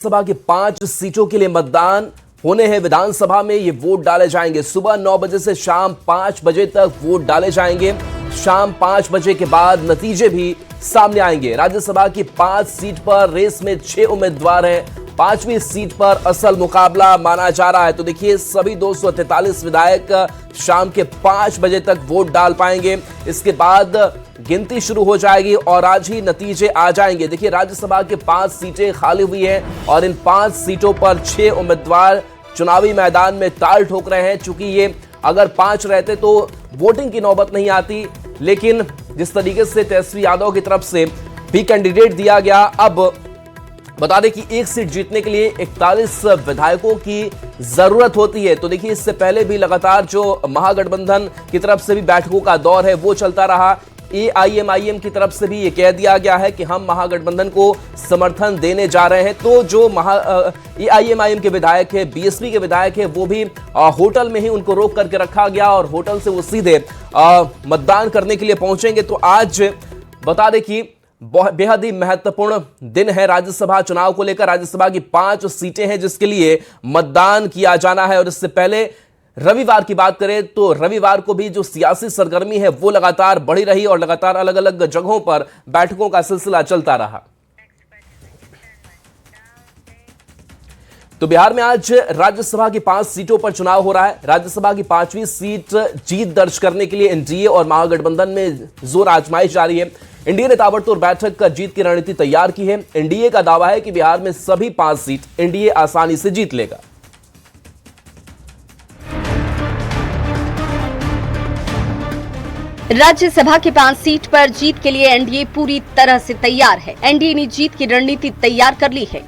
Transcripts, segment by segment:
सभा की 5 सीटों के लिए मतदान होने हैं। विधानसभा में ये वोट डाले जाएंगे। सुबह 9 बजे से शाम 5 बजे तक वोट डाले जाएंगे। शाम 5 बजे के बाद नतीजे भी सामने आएंगे। राज्यसभा की 5 सीट पर रेस में 6 उम्मीदवार हैं। 5वीं सीट पर असल मुकाबला माना जा रहा है। तो देखिए, सभी 243 विधायक शाम के 5 बजे तक वोट डाल पाएंगे। इसके बाद गिनती शुरू हो जाएगी और आज ही नतीजे आ जाएंगे। देखिए, राज्यसभा के 5 सीटें खाली हुई हैं और इन 5 सीटों पर 6 उम्मीदवार चुनावी मैदान में ताल ठोक रहे हैं। चूंकि ये अगर 5 रहते तो वोटिंग की नौबत नहीं आती, लेकिन जिस तरीके से तेजस्वी यादव की तरफ से भी कैंडिडेट दिया गया, अब बता दें कि एक सीट जीतने के लिए 41 विधायकों की जरूरत होती है। तो देखिए, इससे पहले भी लगातार जो महागठबंधन की तरफ से भी बैठकों का दौर है वो चलता रहा। AIMIM की तरफ से भी ये कह दिया गया है कि हम महागठबंधन को समर्थन देने जा रहे हैं। तो जो AIMIM के विधायक है, BSP के विधायक है, वो भी होटल में ही उनको रोक करके रखा गया और होटल से वो सीधे मतदान करने के लिए पहुंचेंगे। तो आज बता दें कि बेहद ही महत्वपूर्ण दिन है राज्यसभा चुनाव को लेकर। राज्यसभा की 5 सीटें हैं जिसके लिए मतदान किया जाना है। और इससे पहले रविवार की बात करें तो रविवार को भी जो सियासी सरगर्मी है वो लगातार बढ़ी रही और लगातार अलग अलग जगहों पर बैठकों का सिलसिला चलता रहा। तो बिहार में आज राज्यसभा की 5 सीटों पर चुनाव हो रहा है। राज्यसभा की 5वीं सीट जीत दर्ज करने के लिए NDA और महागठबंधन में जोर आजमाइश जारी है। NDA ने ताबड़तोड़ बैठक कर जीत की रणनीति तैयार की है। NDA का दावा है कि बिहार में सभी 5 सीट NDA आसानी से जीत लेगा। राज्यसभा की 5 सीट पर जीत के लिए NDA पूरी तरह से तैयार है। NDA ने जीत की रणनीति तैयार कर ली है।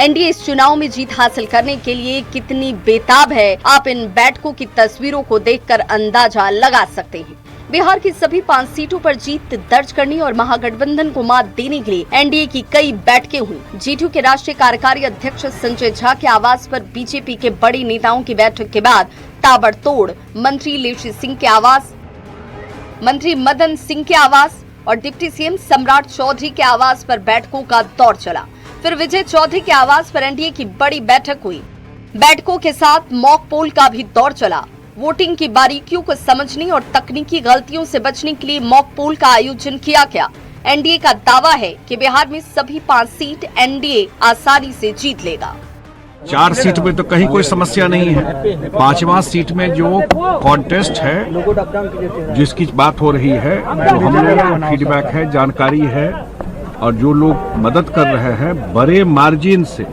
NDA इस चुनाव में जीत हासिल करने के लिए कितनी बेताब है, आप इन बैठकों की तस्वीरों को देखकर अंदाजा लगा सकते हैं। बिहार की सभी 5 सीटों पर जीत दर्ज करने और महागठबंधन को मात देने के लिए NDA की कई बैठकें हुई। JTU के राष्ट्रीय कार्यकारी अध्यक्ष संजय झा के आवास पर BJP के बड़े नेताओं की बैठक के बाद ताबड़तोड़ मंत्री लेशी सिंह के आवास, मंत्री मदन सिंह के आवास और डिप्टी CM सम्राट चौधरी के आवास पर बैठकों का दौर चला। फिर विजय चौधरी के आवास पर NDA की बड़ी बैठक हुई। बैठकों के साथ मॉक पोल का भी दौर चला। वोटिंग की बारीकियों को समझने और तकनीकी गलतियों से बचने के लिए मॉक पोल का आयोजन किया गया। NDA का दावा है कि बिहार में सभी 5 सीट NDA आसानी से जीत लेगा। 4 सीट में तो कहीं कोई समस्या नहीं है। 5वां सीट में जो कॉन्टेस्ट है, जिसकी बात हो रही है, जो हम लोगों को फीडबैक है, जानकारी है और जो लोग मदद कर रहे हैं, बड़े मार्जिन से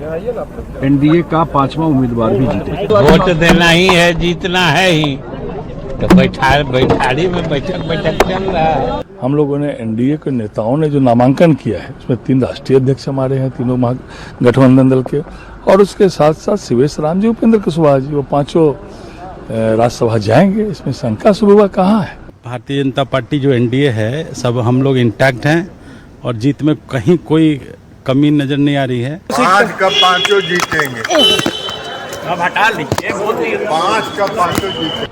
NDA का 5वां उम्मीदवार भी जीतेगा। वोट देना ही है, जीतना है ही, तो बैठाड़ी में बैठक चल रहा है। हम लोगों ने NDA के नेताओं ने जो नामांकन किया है, उसमें 3 राष्ट्रीय अध्यक्ष हमारे हैं, तीनों महागठबंधन दल के, और उसके साथ साथ शिवेश राम जी, उपेंद्र कुशवाहा जी, वो 5 राज्यसभा जाएंगे। इसमें शंका शुरू कहाँ है? भारतीय जनता पार्टी जो NDA है, सब हम लोग इंटैक्ट हैं और जीत में कहीं कोई कमी नजर नहीं आ रही है। 5 का 5 जीतेंगे। अब हटा लीजिए, 5 का 5 जीतेंगे।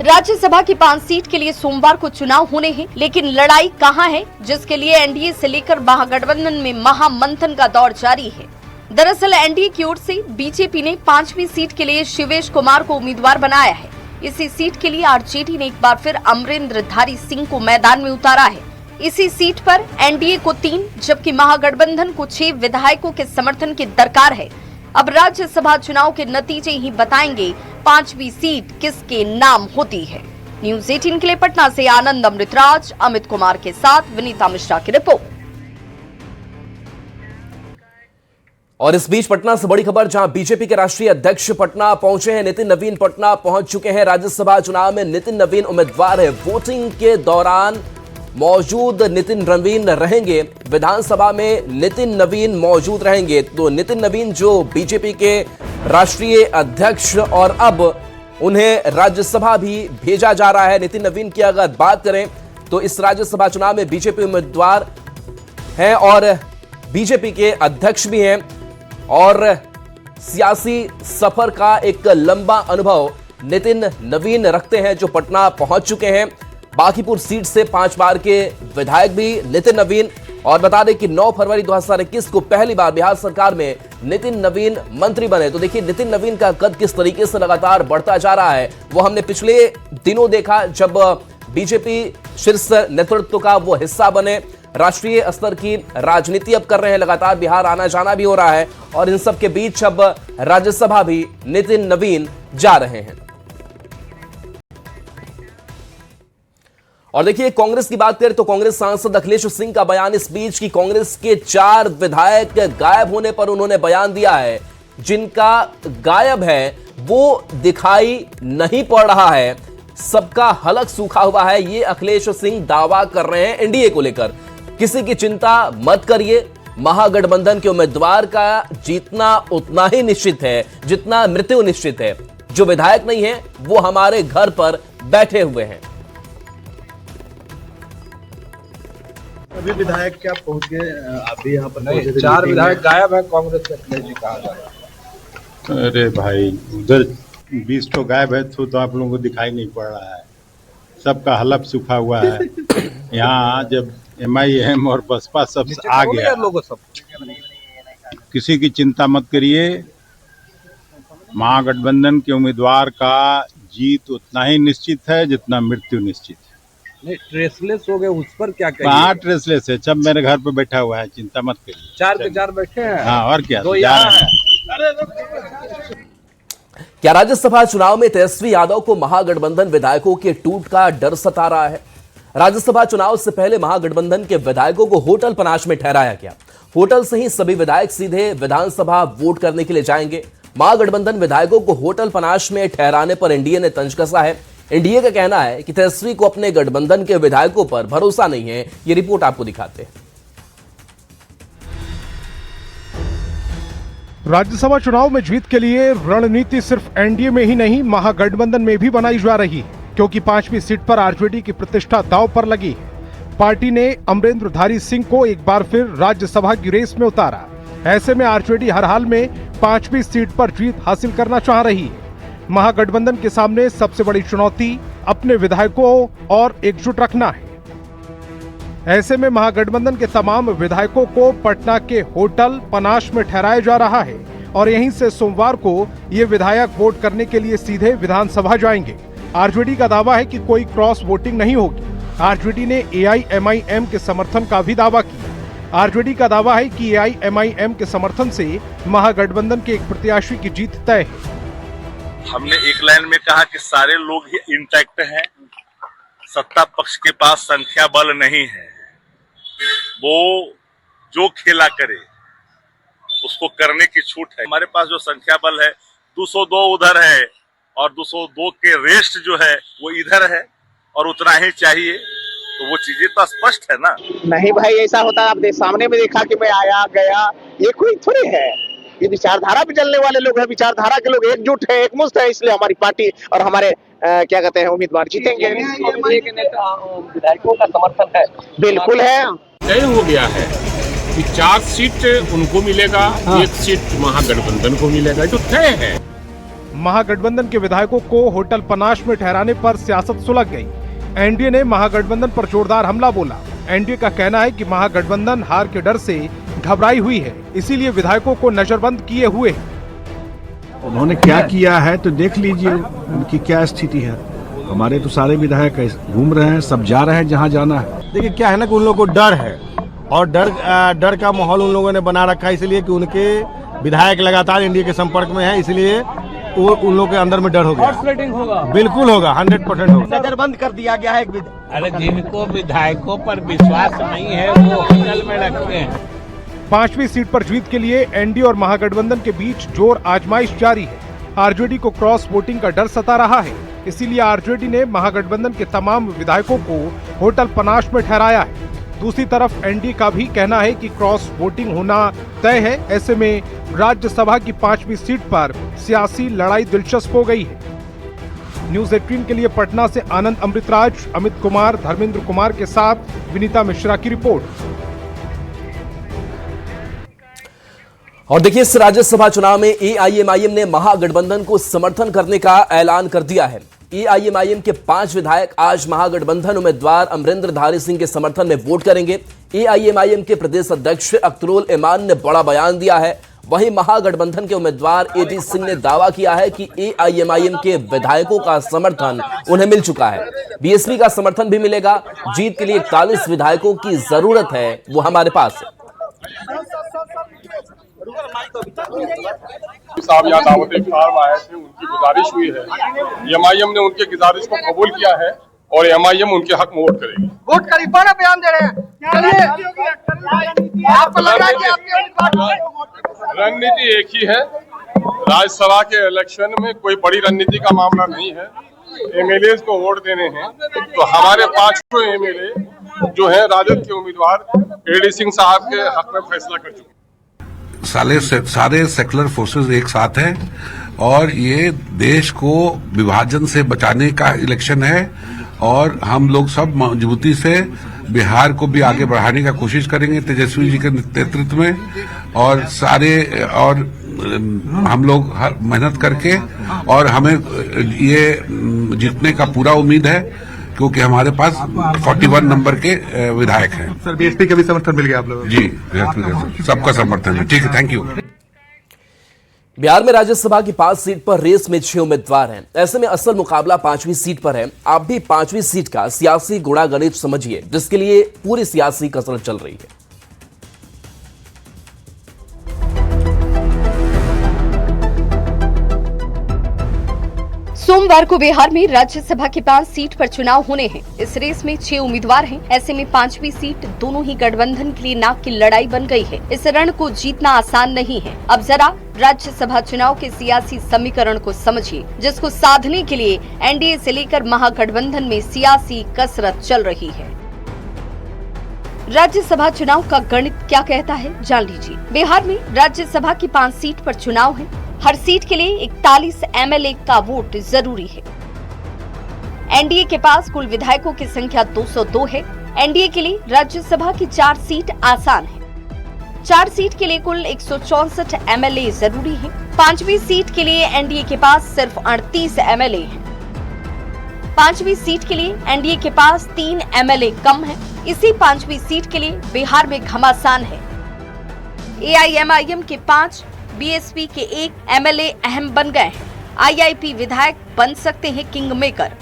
राज्यसभा की 5 सीट के लिए सोमवार को चुनाव होने हैं, लेकिन लड़ाई कहां है, जिसके लिए NDA से लेकर महागठबंधन में महामंथन का दौर जारी है। दरअसल NDA की ओर से BJP ने 5वीं सीट के लिए शिवेश कुमार को उम्मीदवार बनाया है। इसी सीट के लिए RJD ने एक बार फिर अमरेंद्रधारी सिंह को मैदान में उतारा है। इसी सीट पर NDA को 3 जबकि महागठबंधन को 6 विधायकों के समर्थन की दरकार है। अब राज्यसभा चुनाव के नतीजे ही बताएंगे 5वीं सीट किसके नाम होती है। न्यूज़ 18 के लिए पटना से आनंद अमृतराज, अमित कुमार के साथ विनीता मिश्रा की रिपोर्ट। और इस बीच पटना से बड़ी खबर, जहां BJP के राष्ट्रीय अध्यक्ष पटना पहुंचे हैं। नितिन नवीन पटना पहुंच चुके हैं। राज्यसभा चुनाव में नितिन नवीन उम्मीदवार है। वोटिंग के दौरान मौजूद नितिन नवीन रहेंगे। विधानसभा में नितिन नवीन मौजूद रहेंगे। तो नितिन नवीन जो BJP के राष्ट्रीय अध्यक्ष, और अब उन्हें राज्यसभा भी भेजा जा रहा है। नितिन नवीन की अगर बात करें तो इस राज्यसभा चुनाव में BJP उम्मीदवार हैं और BJP के अध्यक्ष भी हैं और सियासी सफर का एक लंबा अनुभव नितिन नवीन रखते हैं, जो पटना पहुंच चुके हैं। बांकीपुर सीट से 5 बार के विधायक भी नितिन नवीन और बता दें कि 9 फरवरी 2021 को पहली बार बिहार सरकार में नितिन नवीन मंत्री बने। तो देखिए नितिन नवीन का कद किस तरीके से लगातार बढ़ता जा रहा है, वो हमने पिछले दिनों देखा जब बीजेपी शीर्ष नेतृत्व का वो हिस्सा बने। राष्ट्रीय स्तर की राजनीति अब कर रहे हैं, लगातार बिहार आना जाना भी हो रहा है और इन सब के बीच अब राज्यसभा भी नितिन नवीन जा रहे हैं। और देखिए कांग्रेस की बात करें तो कांग्रेस सांसद अखिलेश सिंह का बयान इस बीच की कांग्रेस के 4 विधायक गायब होने पर उन्होंने बयान दिया है। जिनका गायब है वो दिखाई नहीं पड़ रहा है, सबका हलक सूखा हुआ है, ये अखिलेश सिंह दावा कर रहे हैं एनडीए को लेकर। किसी की चिंता मत करिए, महागठबंधन के उम्मीदवार का जीतना उतना ही निश्चित है जितना मृत्यु निश्चित है। जो विधायक नहीं है वो हमारे घर पर बैठे हुए हैं। अभी विधायक क्या पहुंच गए? अभी यहाँ पर नहीं, 4 विधायक गायब है कांग्रेस के अखिलेश जी कहा जा रहा है। अरे भाई उधर 20 तो गायब है तो आप लोगों को दिखाई नहीं पड़ रहा है, सबका हलफ सूखा हुआ है। यहाँ जब MIM और बसपा सब आ गया, लोगों सब किसी की चिंता मत करिए, महागठबंधन के उम्मीदवार का जीत उतना ही निश्चित है जितना मृत्यु निश्चित है। नहीं, ट्रेसलेस हो गए, उस पर क्या कहिए? हाँ ट्रेसलेस है, सब मेरे घर पे बैठा हुआ है, चिंता मत करिए। 4 के 4 बैठे हैं। हाँ और क्या, तो यहाँ है। क्या राज्यसभा चुनाव में तेजस्वी यादव को महागठबंधन विधायकों के टूट का डर सता रहा है? राज्यसभा चुनाव से पहले महागठबंधन के विधायकों को होटल पनाश में ठहराया गया। होटल से ही सभी विधायक सीधे विधानसभा वोट करने के लिए जाएंगे। महागठबंधन विधायकों को होटल पनाश में ठहराने पर एनडीए ने तंज कसा है। एनडीए का कहना है कि तेजस्वी को अपने गठबंधन के विधायकों पर भरोसा नहीं है। ये रिपोर्ट आपको दिखाते हैं। राज्यसभा चुनाव में जीत के लिए रणनीति सिर्फ एनडीए में ही नहीं महागठबंधन में भी बनाई जा रही है, क्योंकि 5वीं सीट पर आरजेडी की प्रतिष्ठा दांव पर लगी है। पार्टी ने अमरेंद्रधारी सिंह को एक बार फिर राज्यसभा की रेस में उतारा। ऐसे में आरजेडी हर हाल में 5वीं सीट पर जीत हासिल करना चाह रही है। महागठबंधन के सामने सबसे बड़ी चुनौती अपने विधायकों और एकजुट रखना है। ऐसे में महागठबंधन के तमाम विधायकों को पटना के होटल पनाश में ठहराया जा रहा है और यहीं से सोमवार को ये विधायक वोट करने के लिए सीधे विधानसभा जाएंगे। आरजेडी का दावा है कि कोई क्रॉस वोटिंग नहीं होगी। आरजेडी ने AIMIM के समर्थन का भी दावा किया। आरजेडी का दावा है कि AIMIM के समर्थन से महागठबंधन के एक प्रत्याशी की जीत तय है। हमने एक लाइन में कहा कि सारे लोग ही इंटैक्ट हैं, सत्ता पक्ष के पास संख्या बल नहीं है, वो जो खेला करे उसको करने की छूट है। हमारे पास जो संख्या बल है 202 उधर है और 202 के रेस्ट जो है वो इधर है और उतना ही चाहिए, तो वो चीजें तो स्पष्ट है ना। नहीं भाई ऐसा होता है, आप सामने में देखा कि मैं आया गया, ये कोई थोड़ी है। ये विचारधारा पे चलने वाले लोग हैं, विचारधारा के लोग एकजुट है, एकमुश्त है, इसलिए हमारी पार्टी और हमारे क्या कहते हैं उम्मीदवार जीतेंगे। विधायकों का समर्थन है, बिल्कुल है। तय हो गया है कि 4 सीट उनको मिलेगा, 1 सीट महागठबंधन को मिलेगा, जो तय है। महागठबंधन के विधायकों को होटल पनाश में ठहराने पर सियासत सुलझ गई। एनडीए ने महागठबंधन पर जोरदार हमला बोला। एनडीए का कहना है कि महागठबंधन हार के डर से घबराई हुई है, इसीलिए विधायकों को नजरबंद किए हुए है। उन्होंने क्या किया है तो देख लीजिए उनकी क्या स्थिति है। हमारे तो सारे विधायक घूम रहे हैं, सब जा रहे हैं जहां जाना है। देखिए क्या है ना कि उन लोगों को डर है और डर का माहौल उन लोगों ने बना रखा है, इसलिए कि उनके विधायक लगातार एनडीए के संपर्क में है, इसलिए वो उन लोगों के अंदर में डर हो गया। होगा, बिल्कुल होगा, 100% होगा। नजरबंद कर दिया गया है। अरे जिनको विधायकों पर विश्वास नहीं है वो होटल में रखते हैं। 5वीं सीट पर जीत के लिए एनडीए और महागठबंधन के बीच जोर आजमाइश जारी है। आरजेडी को क्रॉस वोटिंग का डर सता रहा है, इसीलिए आरजेडी ने महागठबंधन के तमाम विधायकों को होटल पनाश में ठहराया है। दूसरी तरफ एनडीए का भी कहना है कि क्रॉस वोटिंग होना तय है। ऐसे में राज्यसभा की 5वीं सीट पर सियासी लड़ाई दिलचस्प हो गई है। न्यूज 18 के लिए पटना से आनंद अमृतराज, अमित कुमार, धर्मेंद्र कुमार के साथ विनीता मिश्रा की रिपोर्ट। और देखिए इस राज्यसभा चुनाव में AIMIM ने महागठबंधन को समर्थन करने का ऐलान कर दिया है। AIMIM के 5 विधायक आज महागठबंधन उम्मीदवार अमरेंद्रधारी सिंह के समर्थन में वोट करेंगे। एआईएमआईएम के प्रदेश अध्यक्ष अख्तरुल ईमान ने बड़ा बयान दिया है। वहीं महागठबंधन के उम्मीदवार एटी सिंह ने दावा किया है कि एआईएमआईएम के विधायकों का समर्थन उन्हें मिल चुका है। बीएसपी का समर्थन भी मिलेगा। जीत के लिए 41 विधायकों की जरूरत है, वो हमारे पास है। साहब यहाँ दावत इफ्तार आए थे, उनकी गुजारिश हुई है, एमआईएम ने उनकी गुजारिश को कबूल किया है और एमआईएम उनके हक में वोट करेगी। वोट करी, बड़ा बयान दे रहे हैं। आपको लग रहा है कि आपके रणनीति एक ही है। राज्यसभा के इलेक्शन में कोई बड़ी रणनीति का मामला नहीं है, एमएलए को वोट देने हैं। तो हमारे 5 एमएलए जो है राजद के उम्मीदवार एडी सिंह साहब के हक में फैसला कर चुके। सारे सेकुलर फोर्सेस एक साथ हैं और ये देश को विभाजन से बचाने का इलेक्शन है और हम लोग सब मजबूती से बिहार को भी आगे बढ़ाने का कोशिश करेंगे तेजस्वी जी के नेतृत्व में और हम लोग मेहनत करके और हमें ये जीतने का पूरा उम्मीद है क्योंकि हमारे पास 41 नंबर के विधायक हैं। सर बीएसपी का भी समर्थन मिल गया आप लोगों जी, सबका समर्थन है। ठीक है, थैंक यू। बिहार में राज्यसभा की 5 सीट पर रेस में 6 उम्मीदवार हैं। ऐसे में असल मुकाबला 5वीं सीट पर है। आप भी 5वीं सीट का सियासी गुणागणित समझिए, जिसके लिए पूरी सियासी कसरत चल रही है। सोमवार को बिहार में राज्यसभा की 5 सीट पर चुनाव होने हैं। इस रेस में 6 उम्मीदवार हैं। ऐसे में 5वीं सीट दोनों ही गठबंधन के लिए नाक की लड़ाई बन गई है। इस रण को जीतना आसान नहीं है। अब जरा राज्यसभा चुनाव के सियासी समीकरण को समझिए, जिसको साधने के लिए एनडीए से लेकर महागठबंधन में सियासी कसरत चल रही है। राज्यसभा चुनाव का गणित क्या कहता है, जान लीजिए। बिहार में राज्यसभा की 5 सीट पर चुनाव है। हर सीट के लिए 41 एमएलए का वोट जरूरी है। एनडीए के पास कुल विधायकों की संख्या 202 है। एनडीए के लिए राज्यसभा की 4 सीट आसान है। 4 सीट के लिए कुल 164 एमएलए जरूरी है। 5वीं सीट के लिए एनडीए के पास सिर्फ 38 एमएलए हैं। 5वीं सीट के लिए एनडीए के पास 3 एमएलए कम है। इसी 5वीं सीट के लिए बिहार में घमासान है। एआईएमआईएम के 5, बीएसपी के 1 एमएलए अहम बन गए हैं। आईआईपी विधायक बन सकते हैं किंग मेकर।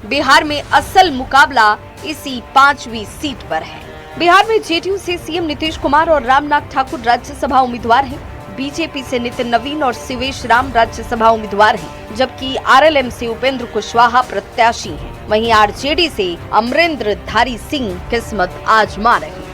बिहार में असल मुकाबला इसी 5वीं सीट पर है। बिहार में जेडीयू से सीएम नीतीश कुमार और रामनाथ ठाकुर राज्यसभा उम्मीदवार हैं। बीजेपी से नितिन नवीन और शिवेश राम राज्यसभा उम्मीदवार हैं, जबकि आरएलएम से उपेंद्र कुशवाहा प्रत्याशी हैं। वहीं आरजेडी से अमरेंद्रधारी सिंह किस्मत आजमा रहे हैं।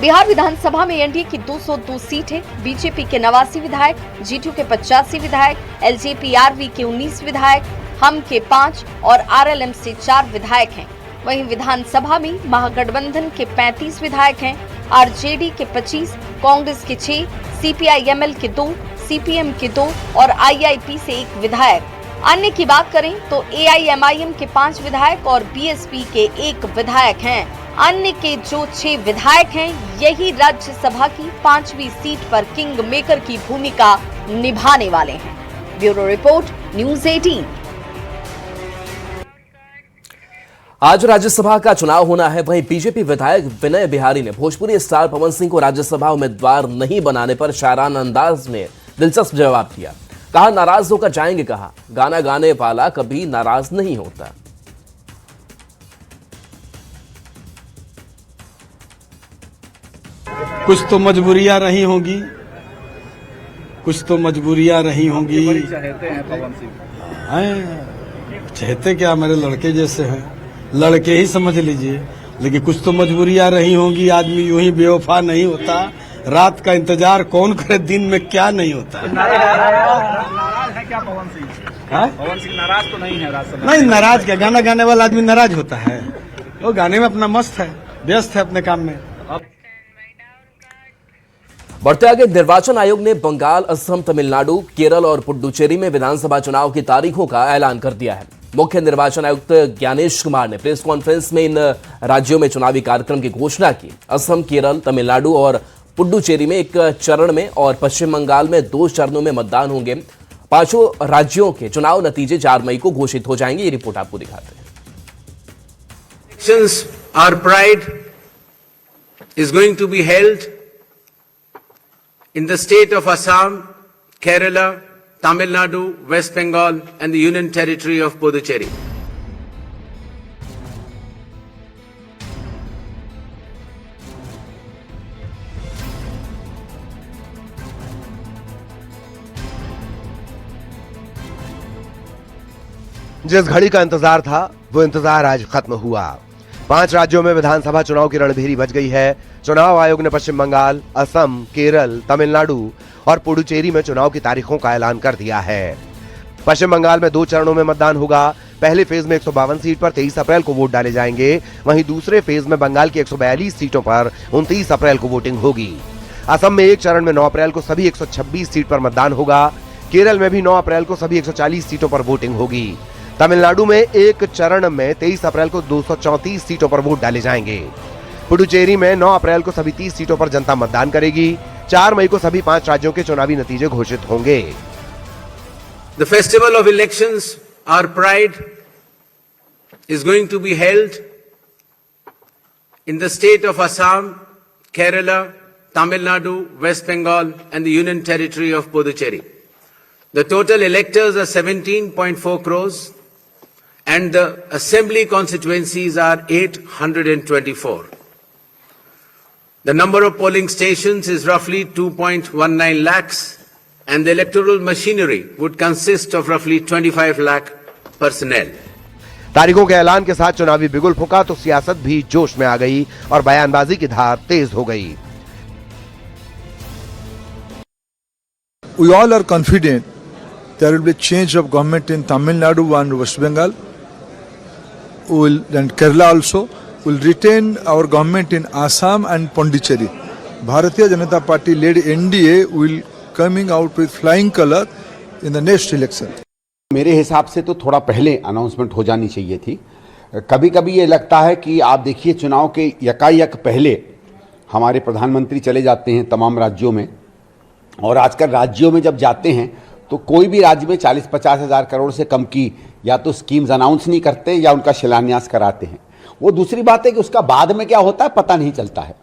बिहार विधानसभा में एनडीए की 202 सीट है। बीजेपी के 89 विधायक, जीटीयू के 85 विधायक, एलजेपीआरवी के 19 विधायक, हम के 5 और आरएलएम से 4 विधायक हैं। वहीं विधानसभा में महागठबंधन के 35 विधायक हैं, आरजेडी के 25, कांग्रेस के 6, सीपीआईएमएल के 2, सीपीएम के 2 और आईआईपी से 1 विधायक। अन्य की बात करें तो एआईएमआईएम के 5 विधायक और बीएसपी के 1 विधायक हैं। अन्य के जो 6 विधायक हैं, यही राज्यसभा की 5वीं सीट पर किंग मेकर की भूमिका निभाने वाले हैं। Bureau report, news 18। आज राज्यसभा का चुनाव होना है। वहीं बीजेपी विधायक विनय बिहारी ने भोजपुरी स्टार पवन सिंह को राज्यसभा उम्मीदवार नहीं बनाने पर शायराना अंदाज में दिलचस्प जवाब दिया। कहा, नाराज होकर जाएंगे। कहा, गाना गाने वाला कभी नाराज नहीं होता। कुछ तो मजबूरियां रही होंगी, कुछ तो मजबूरियां रही होंगी। चाहते हैं पवन सिंह, चाहते क्या, मेरे लड़के जैसे हैं, लड़के ही समझ लीजिए। लेकिन कुछ तो मजबूरियां रही होंगी। आदमी यूं ही बेवफा नहीं होता। रात का इंतजार कौन करे, दिन में क्या नहीं होता। नाराज है क्या पवन सिंह? पवन सिंह नाराज तो नहीं है राज्यसभा? नहीं, नाराज क्या, गाना गाने वाला आदमी नाराज होता है? वो गाने में अपना मस्त है, व्यस्त है अपने काम में। बढ़ते आगे, निर्वाचन आयोग ने बंगाल, असम, तमिलनाडु, केरल और पुडुचेरी में विधानसभा चुनाव की तारीखों का ऐलान कर दिया है। मुख्य निर्वाचन आयुक्त ज्ञानेश कुमार ने प्रेस कॉन्फ्रेंस में इन राज्यों में चुनावी कार्यक्रम की घोषणा की। असम, केरल, तमिलनाडु और पुडुचेरी में 1 चरण में और पश्चिम बंगाल में 2 चरणों में मतदान होंगे। 5 राज्यों के चुनाव नतीजे 4 मई को घोषित हो जाएंगे। ये रिपोर्ट आपको दिखाते हैं। Since our pride is going to be held in the state of Assam, Kerala, Tamil Nadu, West Bengal and the Union Territory of Puducherry. जिस घड़ी का इंतजार था वो इंतजार आज खत्म हुआ। 5 राज्यों में विधानसभा चुनाव की रणभेरी बज गई है। चुनाव आयोग ने पश्चिम बंगाल, असम, केरल, तमिलनाडु और पुडुचेरी में चुनाव की तारीखों का ऐलान कर दिया है। पश्चिम बंगाल में 2 चरणों में मतदान होगा। पहले फेज में 152 सीट पर 23 अप्रैल को वोट डाले जाएंगे। वहीं दूसरे फेज में बंगाल की 142 सीटों पर 29 अप्रैल को वोटिंग होगी। असम में एक चरण में 9 अप्रैल को सभी 126 सीट पर मतदान होगा। केरल में भी 9 अप्रैल को सभी 140 सीटों पर वोटिंग होगी। तमिलनाडु में एक चरण में 23 अप्रैल को 234 सीटों पर वोट डाले जाएंगे। पुडुचेरी में 9 अप्रैल को सभी 30 सीटों पर जनता मतदान करेगी। 4 मई को सभी 5 राज्यों के चुनावी नतीजे घोषित होंगे। The festival of elections, our pride, is going to be held in the state of Assam, Kerala, Tamil Nadu, West Bengal and the Union Territory of Puducherry. The total electors are 17.4 crores and the assembly constituencies are 824. The number of polling stations is roughly 2.19 lakhs and the electoral machinery would consist of roughly 25 lakh personnel. तारीखों के ऐलान के साथ चुनावी बिगुल फूका तो सियासत भी जोश में आ गई और बयानबाजी की धार तेज हो गई। We all are confident there will be change of government in Tamil Nadu and West Bengal. And Kerala also will retain our government in Assam and Pondicherry. Bharatiya Janata Party led NDA will coming out with flying color in the next election. मेरे हिसाब से तो थोड़ा पहले announcement हो जानी चाहिए थी। कभी कभी ये लगता है कि आप देखिए चुनाव के यकायक पहले हमारे प्रधानमंत्री चले जाते हैं तमाम राज्यों में और आजकल राज्यों में जब जाते हैं तो कोई भी राज्य में 40-50 हज़ार करोड़ से कम की या तो स्कीम्स अनाउंस नहीं करते या उनका शिलान्यास कराते हैं। वो दूसरी बात है कि उसका बाद में क्या होता है पता नहीं चलता है।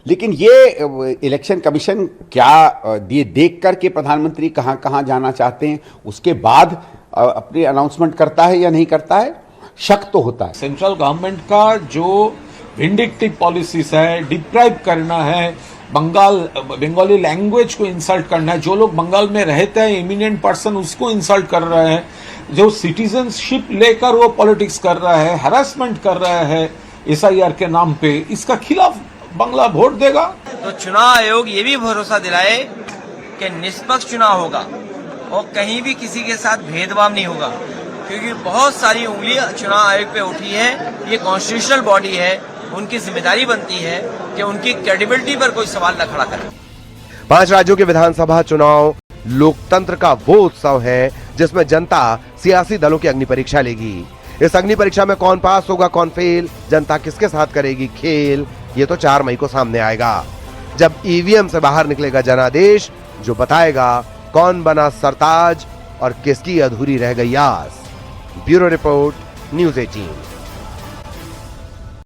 लेकिन ये इलेक्शन कमीशन क्या ये देख कर के प्रधानमंत्री कहाँ कहाँ जाना चाहते हैं उसके बाद अपनी अनाउंसमेंट करता है या नहीं करता है, शक तो होता है। सेंट्रल गवर्नमेंट का जो विंडिक्टिव पॉलिसीज है, डिप्राइव करना है, बंगाली लैंग्वेज को इंसल्ट करना है, जो लोग बंगाल में रहते हैं इमिनेंट पर्सन उसको इंसल्ट कर रहे हैं, जो सिटीजनशिप लेकर वो पॉलिटिक्स कर रहा है, हैरेसमेंट कर रहा है SIR के नाम पे, इसका खिलाफ बंगला वोट देगा। तो चुनाव आयोग ये भी भरोसा दिलाए कि निष्पक्ष चुनाव होगा और कहीं भी किसी के साथ भेदभाव नहीं होगा, क्योंकि बहुत सारी उंगलियां चुनाव आयोग पे उठी है। ये कॉन्स्टिट्यूशनल बॉडी है, उनकी जिम्मेदारी बनती है कि उनकी क्रेडिबिलिटी पर कोई सवाल न खड़ा करे। 5 राज्यों के विधानसभा चुनाव लोकतंत्र का वो उत्सव है जिसमें जनता सियासी दलों की अग्नि परीक्षा लेगी। इस अग्नि परीक्षा में कौन पास होगा कौन फेल, जनता किसके साथ करेगी खेल, ये तो 4 मई को सामने आएगा जब EVM से बाहर निकलेगा जनादेश जो बताएगा कौन बना सरताज और किसकी अधूरी रह गई आस। Bureau report, news 18।